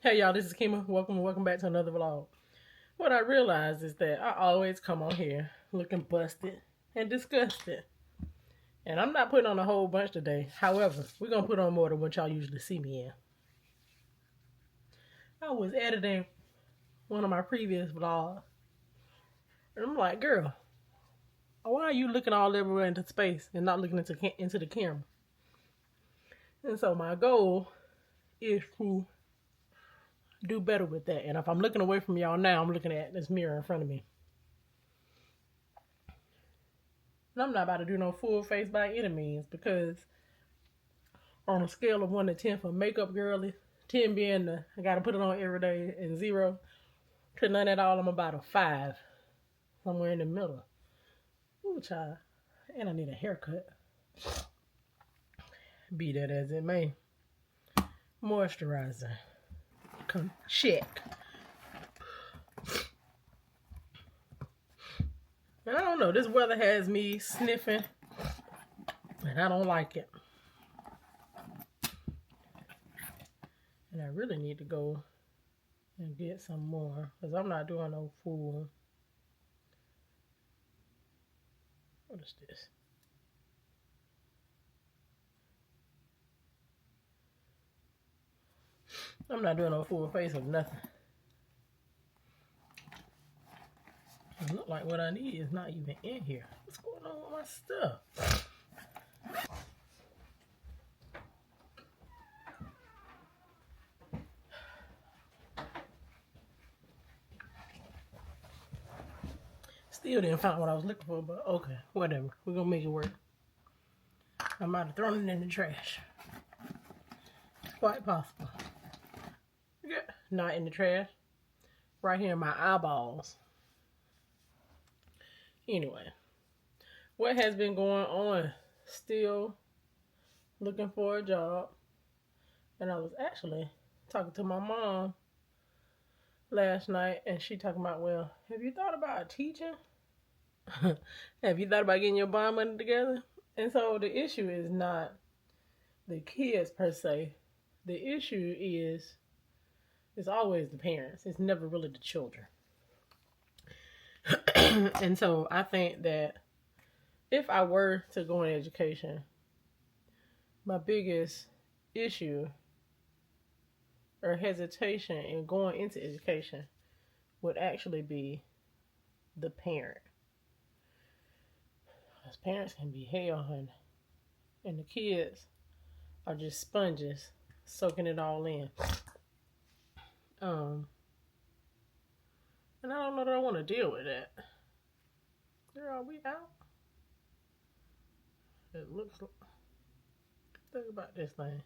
Hey y'all, this is Kima. Welcome back to another vlog. What I realized is that I always come on here looking busted and disgusted. And I'm not putting on a whole bunch today. However, we're going to put on more than what y'all usually see me in. I was editing one of my previous vlogs. And I'm like, girl, why are you looking all everywhere into space and not looking into the camera? And so my goal is to do better with that. And if I'm looking away from y'all now, I'm looking at this mirror in front of me. And I'm not about to do no full face by any means, because on a scale of 1 to 10 for makeup girly, 10 being I gotta put it on every day, and 0 to none at all, I'm about a 5. Somewhere in the middle. Ooh, child. And I need a haircut. Be that as it may. Moisturizer. Come check. And I don't know, this weather has me sniffing, and I don't like it. And I really need to go and get some more, because I'm not doing no full. What is this? I'm not doing no full face of nothing. It look like what I need is not even in here. What's going on with my stuff? Still didn't find what I was looking for, but okay, whatever. We're gonna make it work. I might have thrown it in the trash. Quite possible. Yeah, not in the trash. Right here in my eyeballs. Anyway, what has been going on? Still looking for a job. And I was actually talking to my mom last night, and she talking about, well, have you thought about teaching? Have you thought about getting your bond money together? And so the issue is not the kids per se. The issue is, it's always the parents. It's never really the children. And so I think that if I were to go in education, my biggest issue or hesitation in going into education would actually be the parent. Because parents can be hell, honey. And the kids are just sponges, soaking it all in. And I don't know that I want to deal with that. Girl, are we out? It looks like... Think about this thing.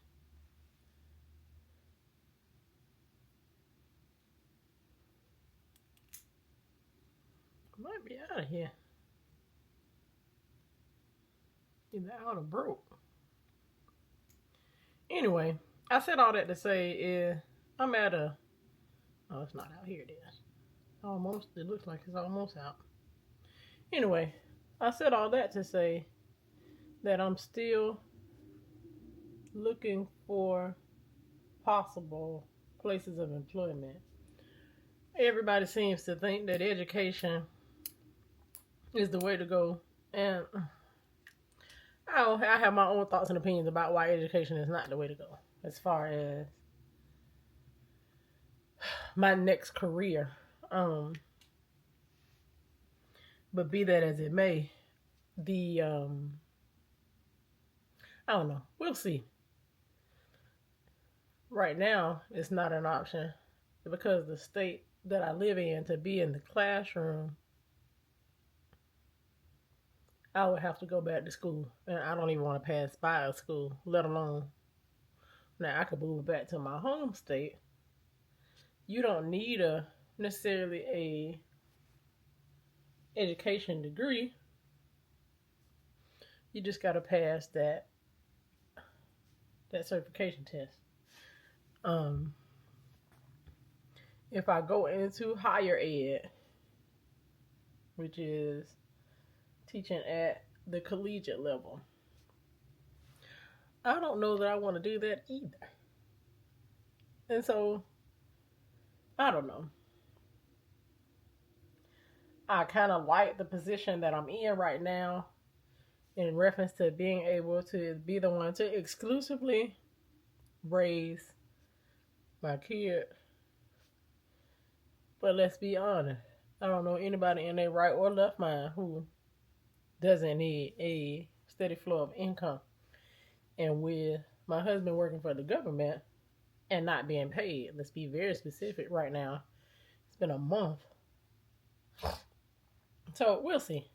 Might be out of here. Either out or broke. Anyway, I said all that to say I'm at a... Oh, it's not out. Here it is. Almost. It looks like it's almost out. Anyway, I said all that to say that I'm still looking for possible places of employment. Everybody seems to think that education is the way to go, and I have my own thoughts and opinions about why education is not the way to go as far as my next career. But be that as it may, I don't know. We'll see. Right now, it's not an option because the state that I live in, to be in the classroom, I would have to go back to school. And I don't even want to pass by a school, let alone... Now, I could move back to my home state. You don't need necessarily a education degree. You just got to pass that certification test. If I go into higher ed, which is teaching at the collegiate level, I don't know that I want to do that either. And so I don't know. I kind of like the position that I'm in right now in reference to being able to be the one to exclusively raise my kid. But let's be honest, I don't know anybody in their right or left mind who doesn't need a steady flow of income. And with my husband working for the government and not being paid, let's be very specific right now. It's been a month. So we'll see.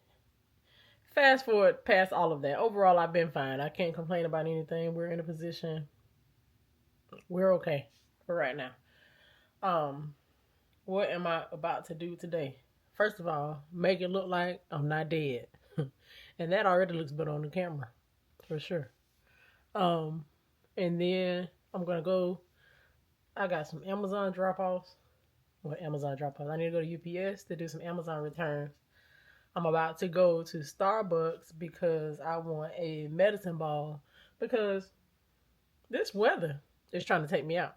Fast forward past all of that. Overall, I've been fine. I can't complain about anything. We're in a position. We're okay for right now. What am I about to do today? First of all, make it look like I'm not dead. And that already looks better on the camera. For sure. And then I'm gonna go. I got some Amazon drop-offs. Well, Amazon drop-offs. I need to go to UPS to do some Amazon returns. I'm about to go to Starbucks because I want a medicine ball because this weather is trying to take me out.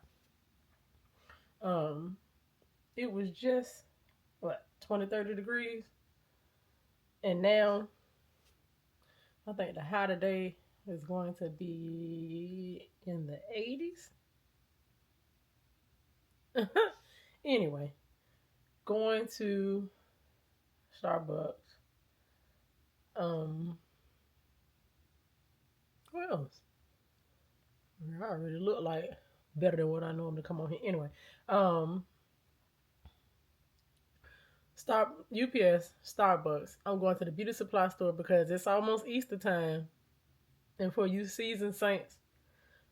It was just 20-30 degrees, and now I think the high today is going to be in the 80s. Anyway, going to Starbucks. What else? I already look like better than what I normally come on here. Anyway, UPS, Starbucks. I'm going to the beauty supply store because it's almost Easter time. And for you seasoned saints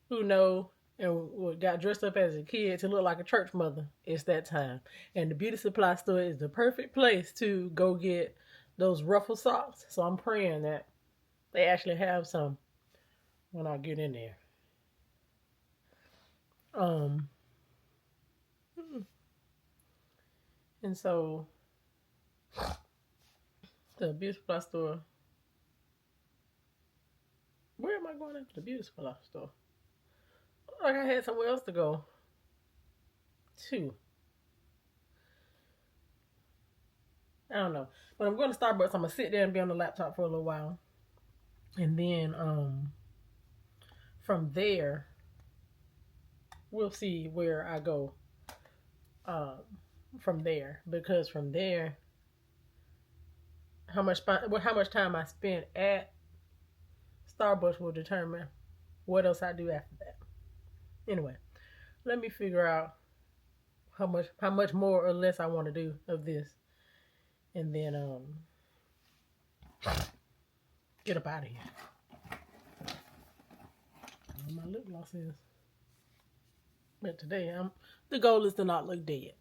who know and got dressed up as a kid to look like a church mother, it's that time. And the beauty supply store is the perfect place to go get those ruffle socks. So I'm praying that they actually have some when I get in there. And so the beauty supply store. Where am I going after the beauty supply store? Like I had somewhere else to go to. I don't know. But I'm going to Starbucks. I'm going to sit there and be on the laptop for a little while. And then from there, we'll see where I go from there. Because from there, how much time I spend at Starbucks will determine what else I do after that. Anyway, let me figure out how much more or less I want to do of this. And then get up out of here. My lip gloss is. But today the goal is to not look dead.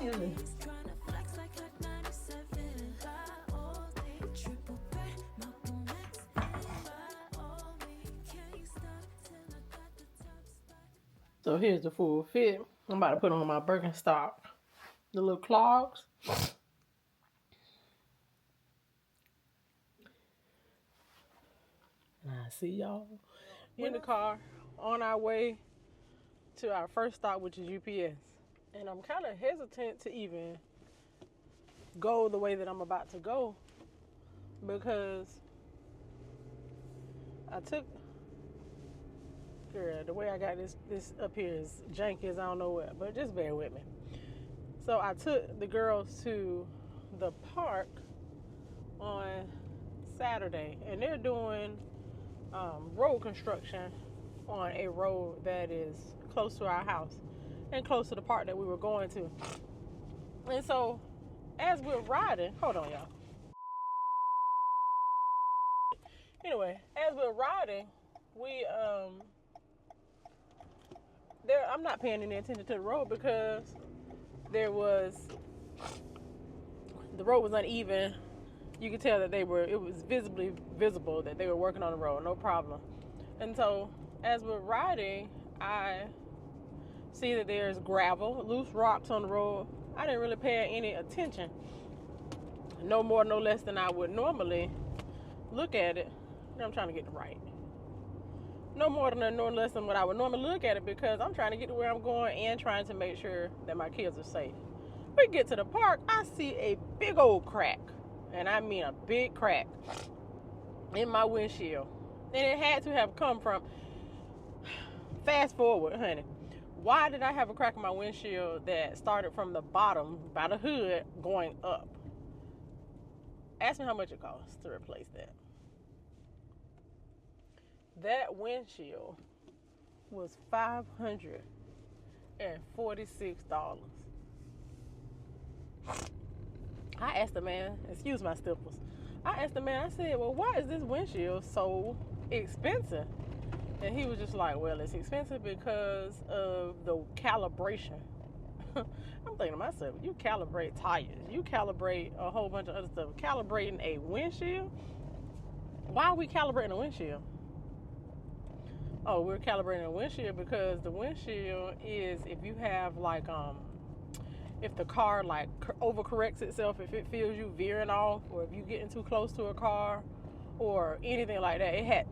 Really? So here's the full fit. I'm about to put on my Birkenstock. The little clogs. And I see y'all in the car on our way to our first stop, which is UPS. And I'm kind of hesitant to even go the way that I'm about to go because I took, girl, the way I got this up here is janky as I don't know what, but just bear with me. So I took the girls to the park on Saturday, and they're doing road construction on a road that is close to our house and close to the park that we were going to. And so as we're riding, hold on y'all. Anyway, as we're riding, we I'm not paying any attention to the road because the road was uneven. You could tell that it was visibly visible that they were working on the road, no problem. And so as we're riding, I see that there's gravel, loose rocks on the road. I didn't really pay any attention. No more, no less than I would normally look at it. I'm trying to get it right. No more than no less than what I would normally look at it because I'm trying to get to where I'm going and trying to make sure that my kids are safe. We get to the park, I see a big old crack. And I mean a big crack in my windshield. And it had to have come from, fast forward, honey. Why did I have a crack in my windshield that started from the bottom by the hood going up? Ask me how much it costs to replace that. That windshield was $546. I asked the man, excuse my stipples. I asked the man, I said, well, why is this windshield so expensive? And he was just like, well, it's expensive because of the calibration. I'm thinking to myself, you calibrate tires, you calibrate a whole bunch of other stuff. Calibrating a windshield? Why are we calibrating a windshield? Oh, we're calibrating a windshield because the windshield is if you have like if the car like overcorrects itself, if it feels you veering off, or if you getting too close to a car, or anything like that. It had,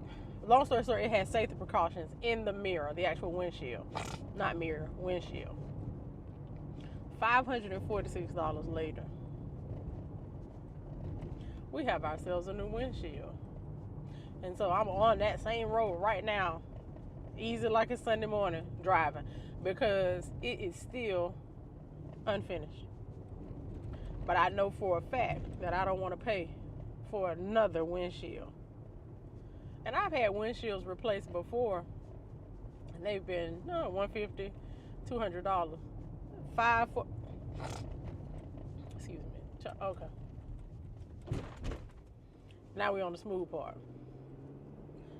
long story short, it had safety precautions in the mirror, the actual windshield, not mirror, windshield. $546 later, we have ourselves a new windshield, and so I'm on that same road right now, easy like a Sunday morning driving, because it is still unfinished. But I know for a fact that I don't want to pay for another windshield. And I've had windshields replaced before, and they've been $150, $200, excuse me. Okay. Now we're on the smooth part.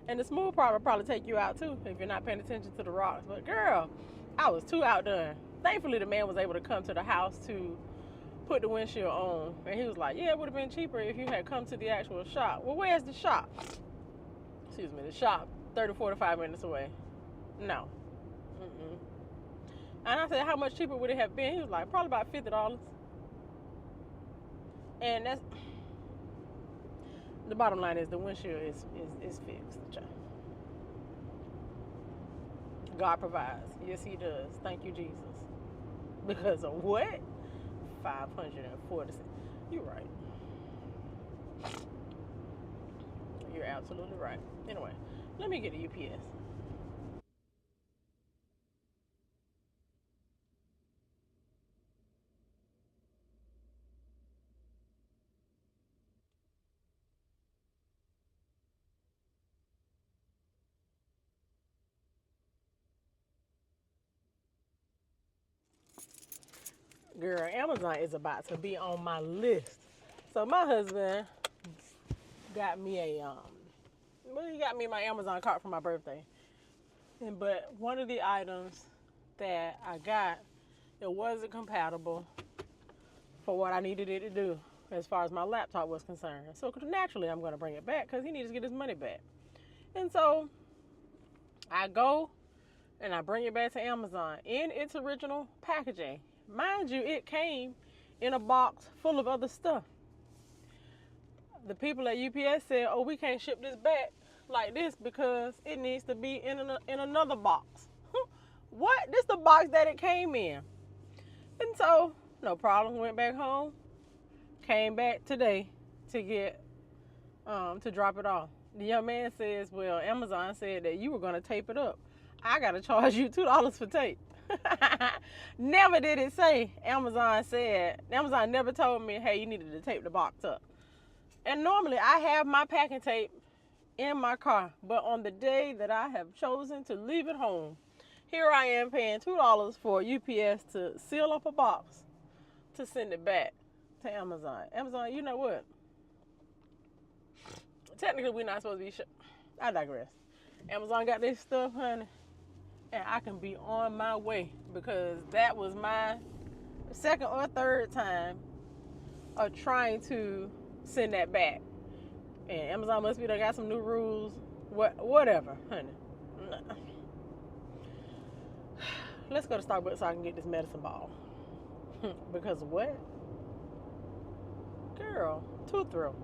And the smooth part will probably take you out too if you're not paying attention to the rocks. But girl, I was too outdone. Thankfully, the man was able to come to the house to put the windshield on. And he was like, yeah, it would have been cheaper if you had come to the actual shop. Well, where's the shop? Excuse me, the shop, 30, 45 minutes away. No. Mm-mm. And I said, how much cheaper would it have been? He was like, probably about $50. And that's, the bottom line is the windshield is fixed. God provides. Yes, he does. Thank you, Jesus. Because of what? 546. You're right. You're absolutely right. Anyway, let me get a UPS. Girl, Amazon is about to be on my list. So my husband got me he got me my Amazon cart for my birthday. But one of the items that I got, it wasn't compatible for what I needed it to do as far as my laptop was concerned. So naturally, I'm going to bring it back because he needs to get his money back. And so I go and I bring it back to Amazon in its original packaging. Mind you, it came in a box full of other stuff. The people at UPS said, "Oh, we can't ship this back like this because it needs to be in another box." What? This the box that it came in. And so, no problem. Went back home. Came back today to get to drop it off. The young man says, "Well, Amazon said that you were gonna tape it up. I gotta charge you $2 for tape." Never did it say. Amazon never told me, "Hey, you needed to tape the box up." And normally I have my packing tape in my car, but on the day that I have chosen to leave it home, here I am paying $2 for UPS to seal up a box to send it back to Amazon. Amazon, you know what? Technically, we're not supposed to be I digress. Amazon got this stuff, honey, and I can be on my way because that was my second or third time of trying to send that back. And Amazon must be, they got some new rules. Whatever, honey. Let's go to Starbucks so I can get this medicine ball. Because what? Girl, tooth throw.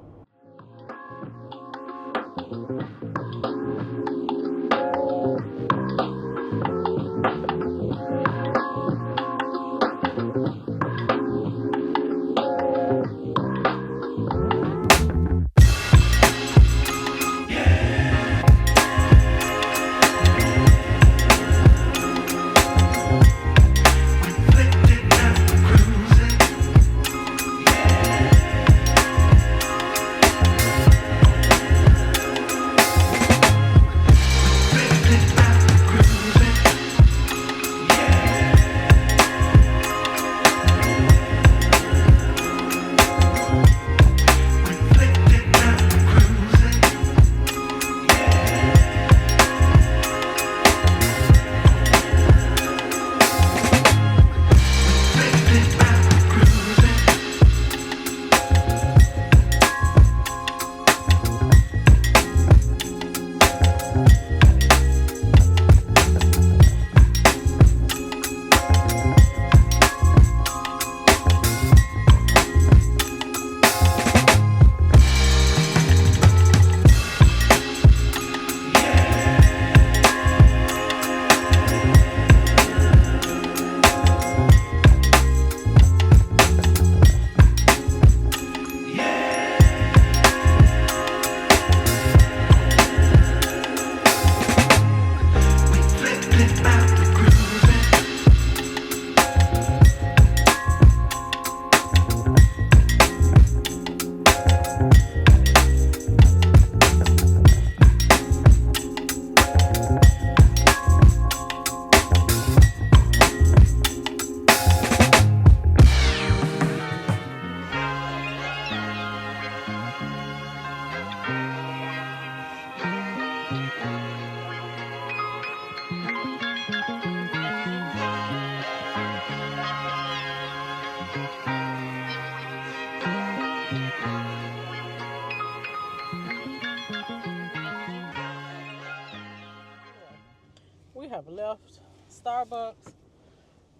We have left Starbucks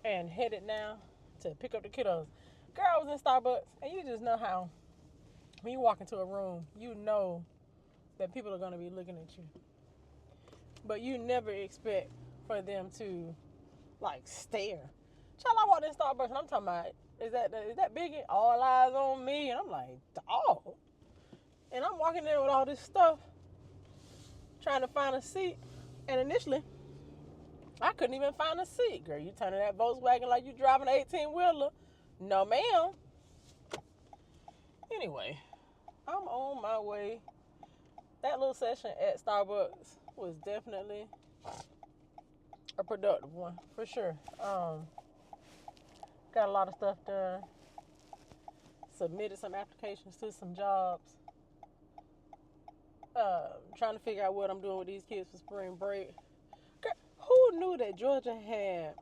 and headed now to pick up the kiddos. Girl, I was in Starbucks, and you just know how when you walk into a room, you know that people are going to be looking at you. But you never expect for them to, like, stare. Child, I walked in Starbucks, and I'm talking about, is that Biggie? All eyes on me. And I'm like, dog. And I'm walking there with all this stuff, trying to find a seat. And initially, I couldn't even find a seat. Girl, you turning that Volkswagen like you driving an 18-wheeler. No, ma'am. Anyway, I'm on my way. That little session at Starbucks was definitely a productive one, for sure. Got a lot of stuff done. Submitted some applications to some jobs. Trying to figure out what I'm doing with these kids for spring break. Girl, who knew that Georgia had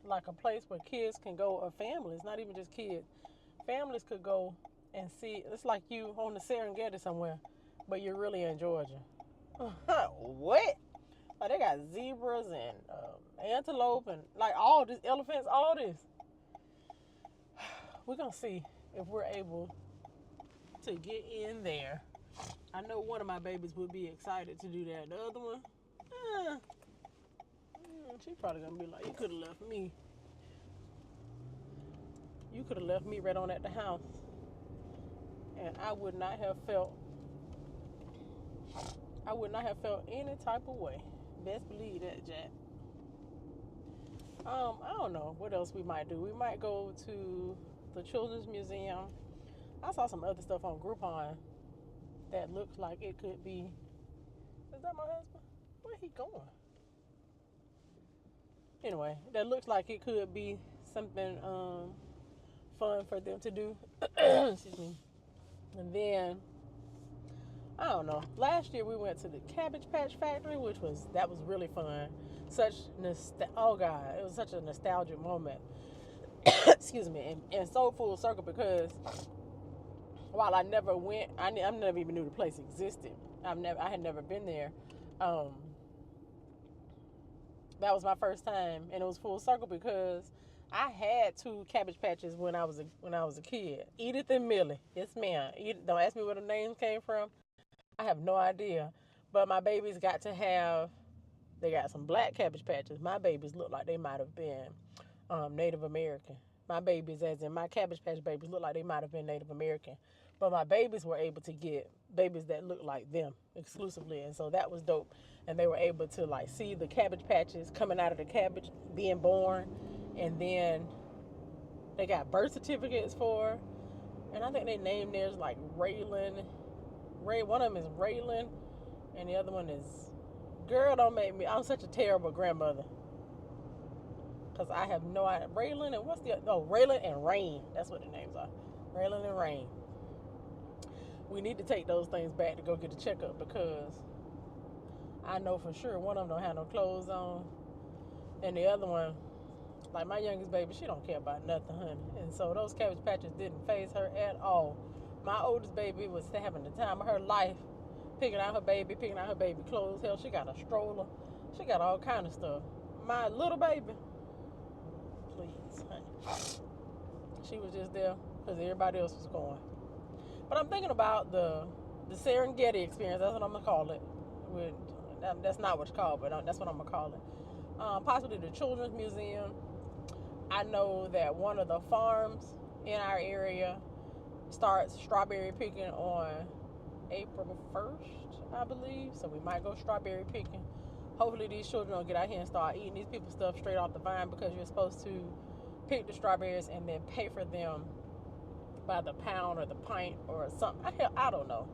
like a place where kids can go, or families, not even just kids, families could go and see. It's like you on the Serengeti somewhere, but you're really in Georgia. What? Like they got zebras and antelope and like all this elephants, all this. We're gonna see if we're able to get in there. I know one of my babies would be excited to do that. The other one, she probably gonna be like, you could have left me. You could have left me right on at the house, and I would not have felt any type of way. Best believe that, Jack. I don't know what else we might do. We might go to the Children's Museum. I saw some other stuff on Groupon that looks like it could be. Is that my husband? Where he going? Anyway, that looks like it could be something fun for them to do. Excuse me. And then I don't know. Last year we went to the Cabbage Patch Factory, that was really fun. Oh God, it was such a nostalgic moment. Excuse me, and so full circle because while I never went, I never even knew the place existed. I had never been there. That was my first time, and it was full circle because I had 2 Cabbage Patches when I was a kid. Edith and Millie. Yes, ma'am. Don't ask me where the names came from. I have no idea. But my babies got some black Cabbage Patches. My babies look like they might have been Native American. My babies, as in my Cabbage Patch babies, look like they might have been Native American. But my babies were able to get babies that looked like them exclusively. And so that was dope. And they were able to like see the Cabbage Patches coming out of the cabbage, being born. And then they got birth certificates for. And I think they named theirs like Raylan. One of them is Raylan. And the other one is, girl, don't make me. I'm such a terrible grandmother. Because I have no idea. Raylan and Raylan and Rain. That's what the names are. Raylan and Rain. We need to take those things back to go get a checkup because I know for sure one of them don't have no clothes on. And the other one, like my youngest baby, she don't care about nothing, honey. And so those Cabbage Patches didn't faze her at all. My oldest baby was having the time of her life, picking out her baby clothes. Hell, she got a stroller. She got all kind of stuff. My little baby, please, honey. She was just there because everybody else was going. But I'm thinking about the Serengeti experience. That's what I'm gonna call it. That's not what it's called, but that's what I'm gonna call it. Possibly the Children's Museum. I know that one of the farms in our area starts strawberry picking on April 1st, I believe. So we might go strawberry picking. Hopefully these children will get out here and start eating these people's stuff straight off the vine because you're supposed to pick the strawberries and then pay for them by the pound or the pint or something. I don't know.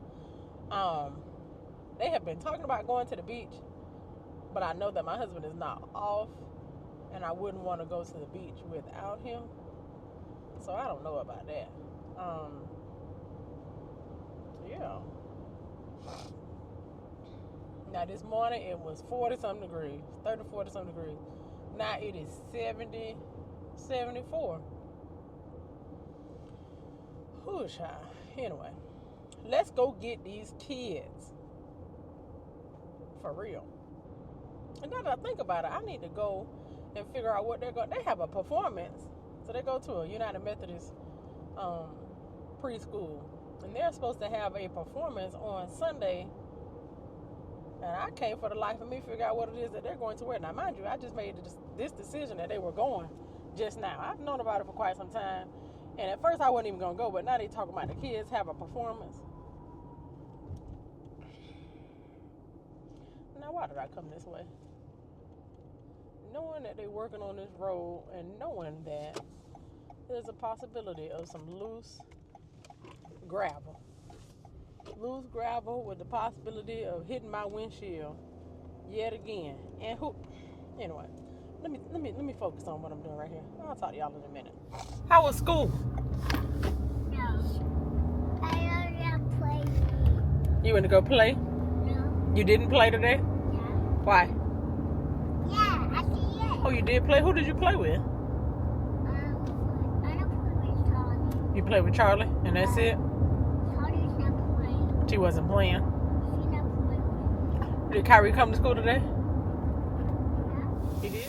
They have been talking about going to the beach, but I know that my husband is not off, and I wouldn't want to go to the beach without him. So I don't know about that. Yeah. Now this morning it was 40-something degrees, 30, 40-something degrees. Now it is 70, 74. Whew, child. Anyway, let's go get these kids. For real. And now that I think about it, I need to go and figure out what they're going. They have a performance. So they go to a United Methodist preschool. And they're supposed to have a performance on Sunday. And I can't for the life of me figure out what it is that they're going to wear. Now, mind you, I just made this decision that they were going just now. I've known about it for quite some time. And at first I wasn't even going to go, but now they talking about the kids have a performance. Now, why did I come this way? Knowing that they're working on this road and knowing that there's a possibility of some loose gravel. Loose gravel with the possibility of hitting my windshield yet again. And anyway, let me focus on what I'm doing right here. I'll talk to y'all in a minute. How was school? No. I don't play. You went to go play? No. You didn't play today? Yeah. Why? Yeah, I did. Oh, you did play? Who did you play with? I don't play with Tommy. You played with Charlie, and that's it? Charlie's not playing. She wasn't playing. She's not playing. Did Kyrie come to school today? Yeah. He did?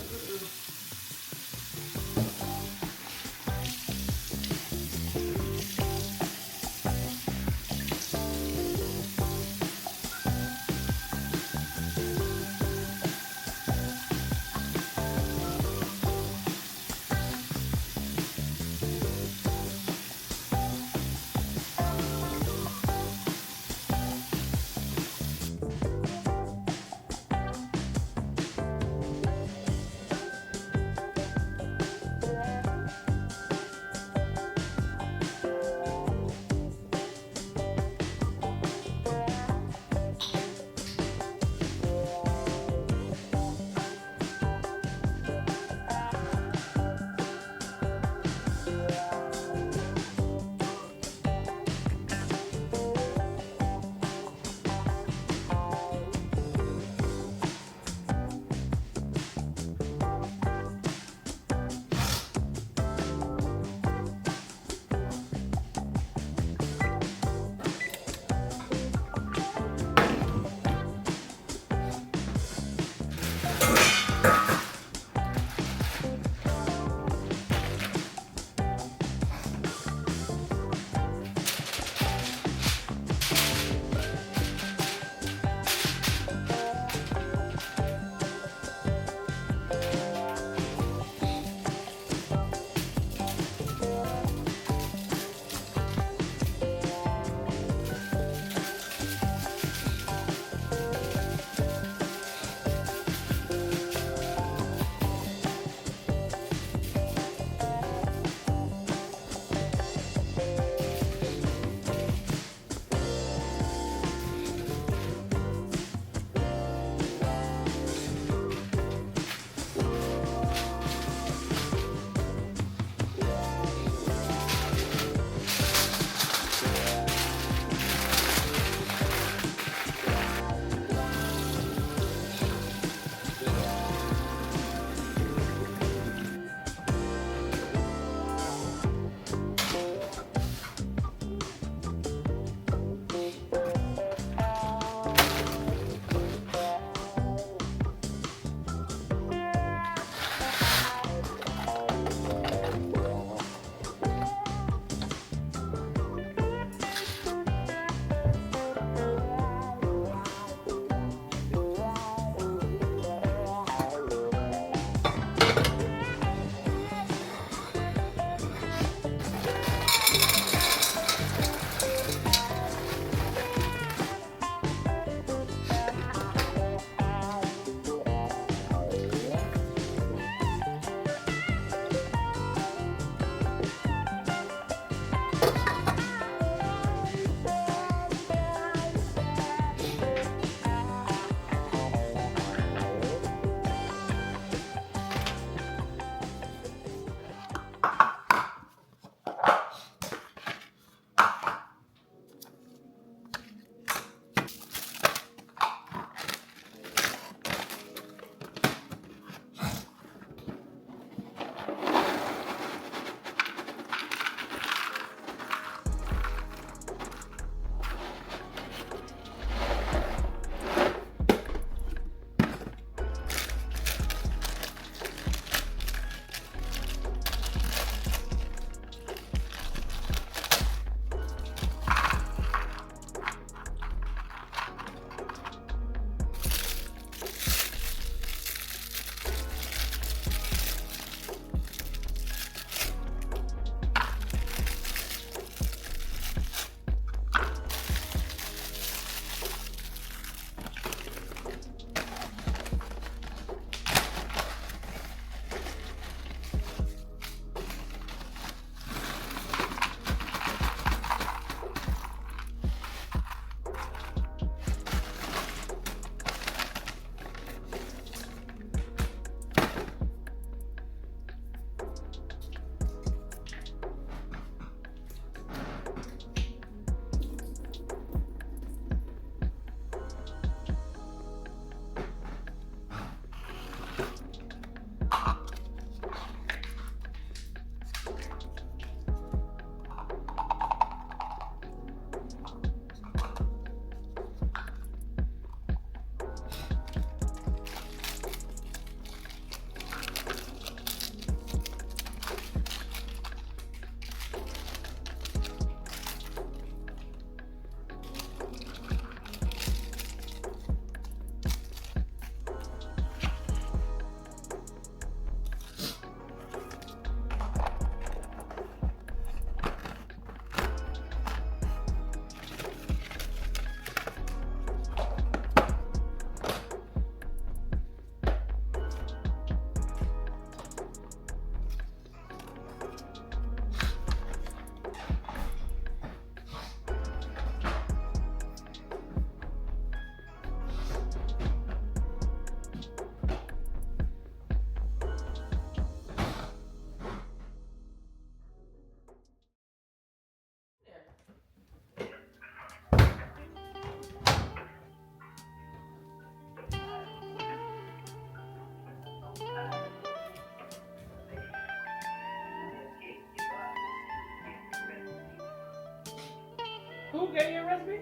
Who gave you a recipe?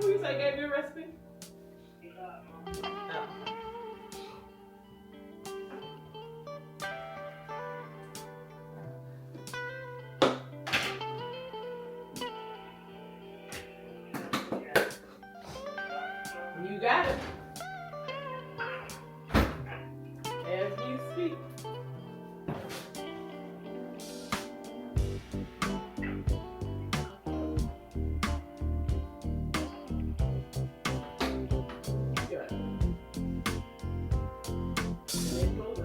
Who you say gave you a recipe? Oh. You got it. As we speak.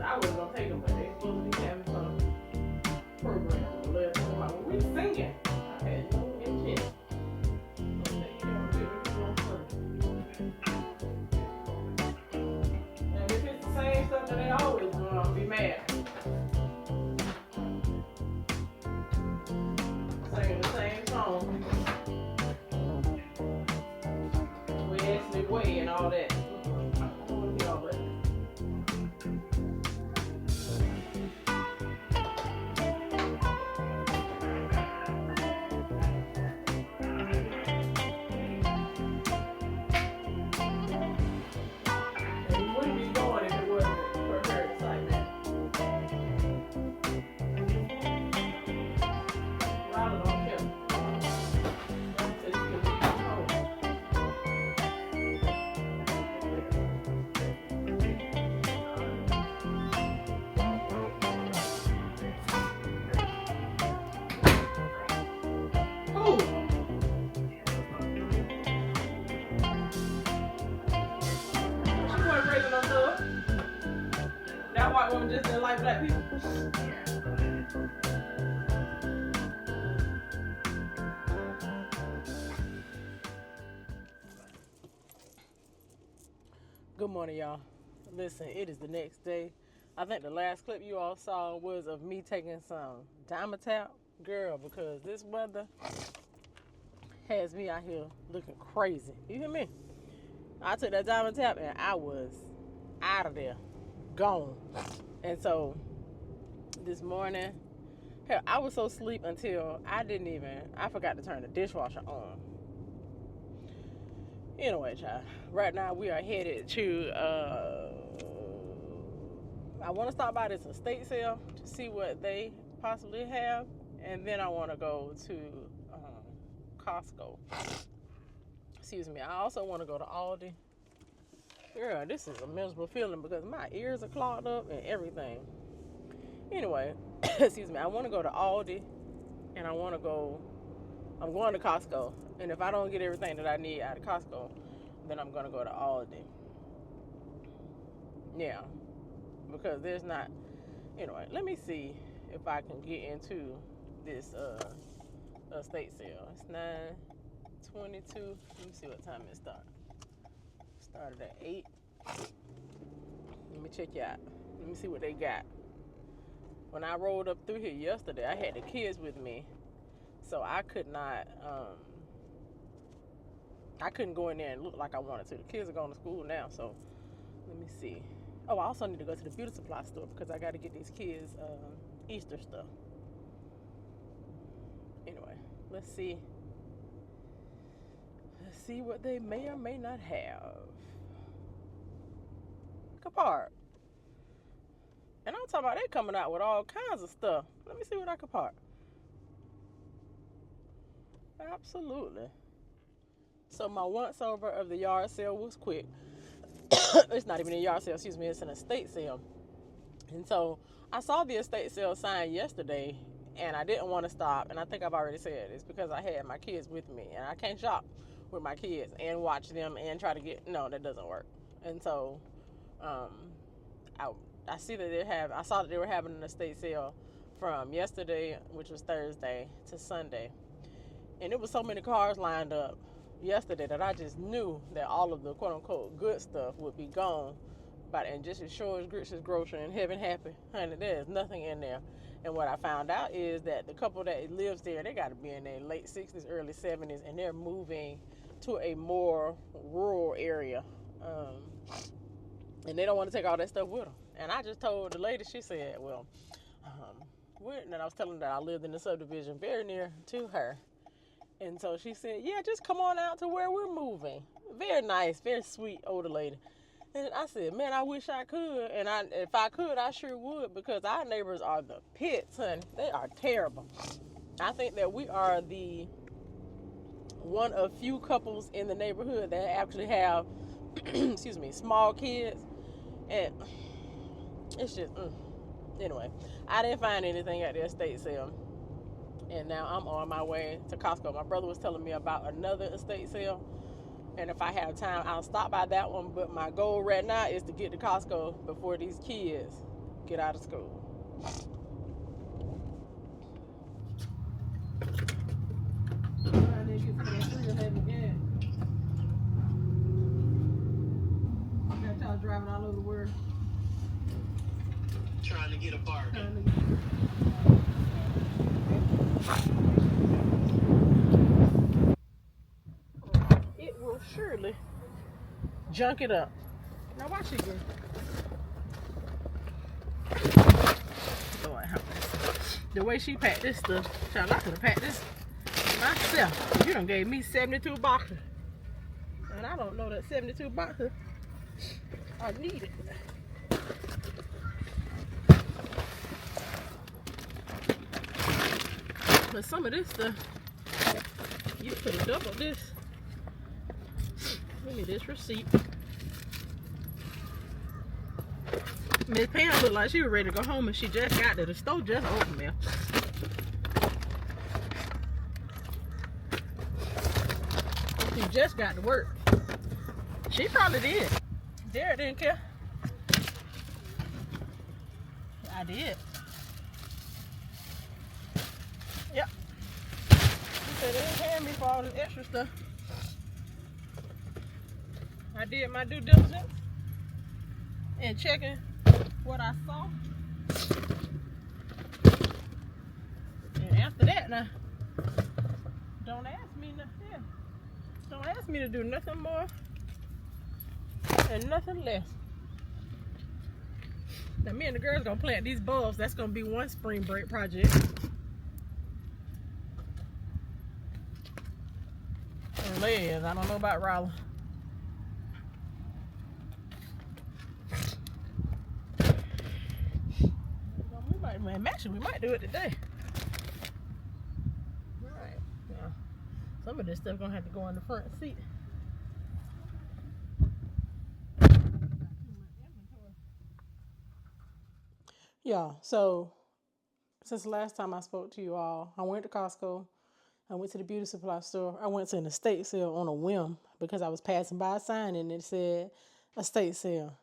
I wasn't gonna take them, but they supposed to be having some program. Last time about we singing. I had no intent. And if it's the same stuff that they always do, I'll be mad. Singing the same song. Wesley Way and all that. That white woman just didn't like black people. Good morning, y'all. Listen, it is the next day. I think the last clip you all saw was of me taking some Dimetap, girl, because this weather has me out here looking crazy. You hear me? I took that Dimetap and I was out of there, gone. And so this morning, hell, I was so asleep until I forgot to turn the dishwasher on. Anyway, child, right now we are headed to, I want to stop by this estate sale to see what they possibly have. And then I want to go to Costco. Excuse me. I also want to go to Aldi. Girl, this is a miserable feeling because my ears are clogged up and everything. Anyway, excuse me. I want to go to Aldi and I'm going to Costco. And if I don't get everything that I need out of Costco, then I'm going to go to Aldi. Yeah. Because there's not... Anyway, let me see if I can get into this estate sale. It's 9:22. Let me see what time it started. Started at 8. Let me check you out. Let me see what they got. When I rolled up through here yesterday, I had the kids with me. So I could not... I couldn't go in there and look like I wanted to. The kids are going to school now, so let me see. Oh, I also need to go to the beauty supply store because I got to get these kids Easter stuff. Anyway, let's see. Let's see what they may or may not have. Kapart. And I'm talking about they coming out with all kinds of stuff. Let me see what I can part. Absolutely. So my once over of the yard sale was quick. It's not even a yard sale, excuse me, it's an estate sale. And so I saw the estate sale sign yesterday and I didn't want to stop. And I think I've already said it's because I had my kids with me and I can't shop with my kids and watch them and try to get, no, that doesn't work. And so I see that I saw that they were having an estate sale from yesterday, which was Thursday, to Sunday. And it was so many cars lined up yesterday that I just knew that all of the quote-unquote good stuff would be gone. And just as sure as grits is grocery and heaven happy, honey, there's nothing in there. And what I found out is that the couple that lives there, they got to be in their late 60s, early 70s, and they're moving to a more rural area. And they don't want to take all that stuff with them. And I just told the lady, she said, and I was telling her that I lived in the subdivision very near to her. And so she said, yeah, just come on out to where we're moving. Very nice, very sweet older lady. And I said, man, I wish I could. And if I could, I sure would, because our neighbors are the pits, honey. They are terrible. I think that we are the one of few couples in the neighborhood that actually have, excuse me, small kids. And it's just, anyway, I didn't find anything at the estate sale. And now I'm on my way to Costco. My brother was telling me about another estate sale. And if I have time, I'll stop by that one. But my goal right now is to get to Costco before these kids get out of school. I need to get some of that real heavy gas. Got y'all driving all over the world. Trying to get a bargain. It will surely junk it up. Now watch it go. Lord help us. The way she packed this stuff, child, I could have packed this myself. You done gave me 72 boxes. And I don't know that 72 boxes are needed. But some of this stuff, you could have doubled this. Give me this receipt. Miss Pam looked like she was ready to go home, and she just got there. The store just opened there. She just got to work. She probably did. Derek didn't care. I did. Yep. She said they didn't pay me for all this extra stuff. I did my due diligence in checking what I saw. And after that, now, don't ask me nothing. Yeah. Don't ask me to do nothing more and nothing less. Now, me and the girls gonna plant these bulbs. That's gonna be one spring break project. And Liz, I don't know about Raleigh. We might do it today. Alright. Now, some of this stuff gonna have to go in the front seat. Yeah, so since the last time I spoke to you all, I went to Costco. I went to the beauty supply store. I went to an estate sale on a whim because I was passing by a sign and it said estate sale.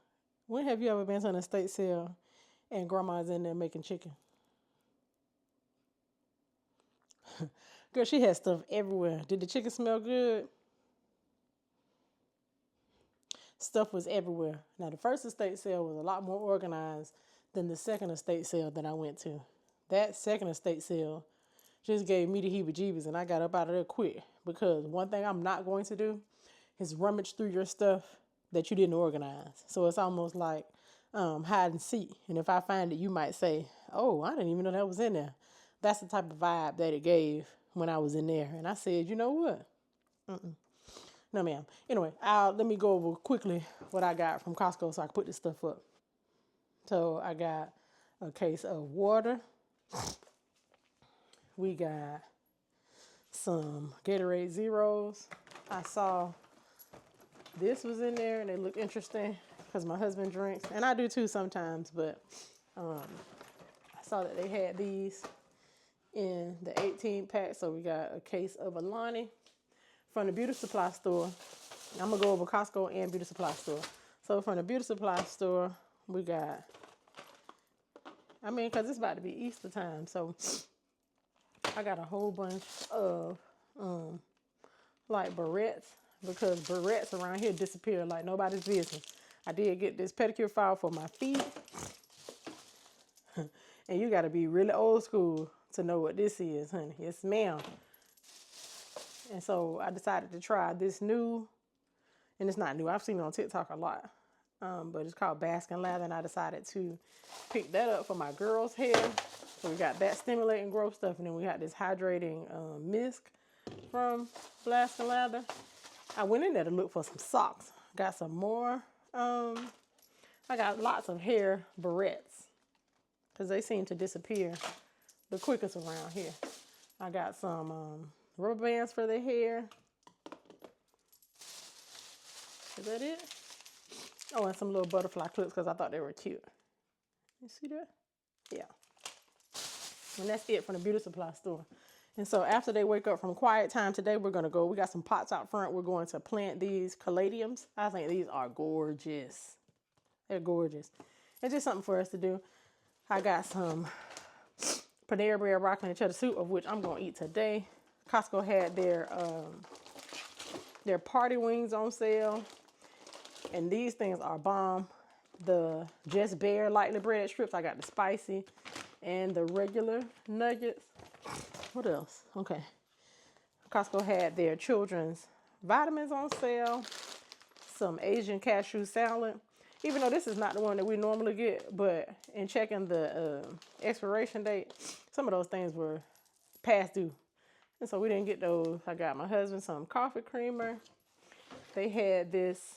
When have you ever been to an estate sale and grandma's in there making chicken? Girl, she had stuff everywhere. Did the chicken smell good? Stuff was everywhere. Now, the first estate sale was a lot more organized than the second estate sale that I went to. That second estate sale just gave me the heebie-jeebies, and I got up out of there quick because one thing I'm not going to do is rummage through your stuff that you didn't organize. So it's almost like hide and seek. And if I find it, you might say, oh, I didn't even know that was in there. That's the type of vibe that it gave when I was in there. And I said, you know what? No, ma'am. Anyway, let me go over quickly what I got from Costco so I can put this stuff up. So I got a case of water. We got some Gatorade Zeros. I saw this was in there and they look interesting because my husband drinks. And I do too sometimes, but I saw that they had these in the 18 pack. So we got a case of Alani from the beauty supply store. I'm going to go over Costco and beauty supply store. So from the beauty supply store, we got, because it's about to be Easter time. So I got a whole bunch of like barrettes because barrettes around here disappear like nobody's business. I did get this pedicure file for my feet. And you got to be really old school to know what this is, honey. Yes, ma'am. And so I decided to try this new, and it's not new. I've seen it on TikTok a lot, but it's called Baskin Lather, and I decided to pick that up for my girls' hair. So we got that stimulating growth stuff, and then we got this hydrating mist from Blask and Lather. I went in there to look for some socks. Got some more. I got lots of hair barrettes because they seem to disappear the quickest around here. I got some rubber bands for the hair. Is that it? Oh, and some little butterfly clips because I thought they were cute. You see that? Yeah. And that's it from the beauty supply store. And so after they wake up from quiet time today, we're going to go. We got some pots out front. We're going to plant these caladiums. I think these are gorgeous. They're gorgeous. It's just something for us to do. I got some Panera Bread broccoli and cheddar soup, of which I'm going to eat today. Costco had their party wings on sale. And these things are bomb. The Just Bare lightly breaded strips. I got the spicy and the regular nuggets. What else? Okay. Costco had their children's vitamins on sale. Some Asian cashew salad. Even though this is not the one that we normally get, but in checking the expiration date, some of those things were past due. And so we didn't get those. I got my husband some coffee creamer. They had this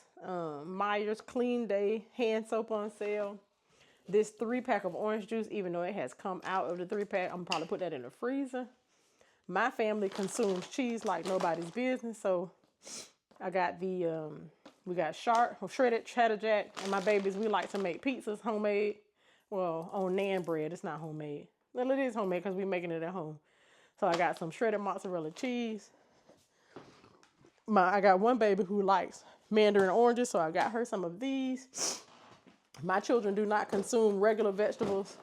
Myers Clean Day hand soap on sale. This 3-pack of orange juice, even though it has come out of the 3-pack, I'm probably put that in the freezer. My family consumes cheese like nobody's business, so I got the we got shredded cheddar jack, and my babies, we like to make pizzas homemade. Well, on naan bread, it's not homemade. Well, it is homemade because we're making it at home. So I got some shredded mozzarella cheese. I got one baby who likes mandarin oranges, so I got her some of these. My children do not consume regular vegetables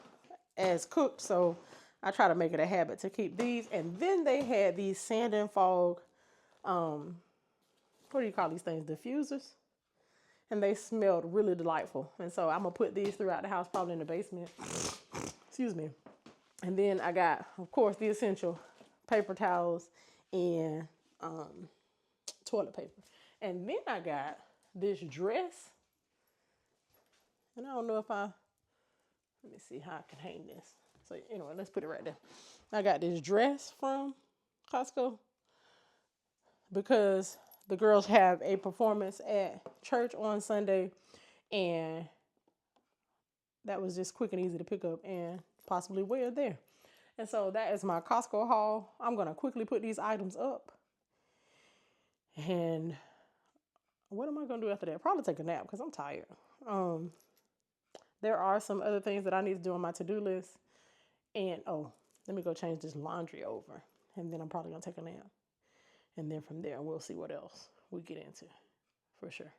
as cooked, so I try to make it a habit to keep these. And then they had these sand and fog, what do you call these things? Diffusers. And they smelled really delightful. And so I'm going to put these throughout the house, probably in the basement. Excuse me. And then I got, of course, the essential paper towels and toilet paper. And then I got this dress. And I don't know if let me see how I can hang this. So anyway, let's put it right there. I got this dress from Costco because the girls have a performance at church on Sunday, and that was just quick and easy to pick up and possibly wear there. And so that is my Costco haul. I'm going to quickly put these items up. And what am I going to do after that? Probably take a nap because I'm tired. There are some other things that I need to do on my to-do list. And, let me go change this laundry over. And then I'm probably going to take a nap. And then from there, we'll see what else we get into for sure.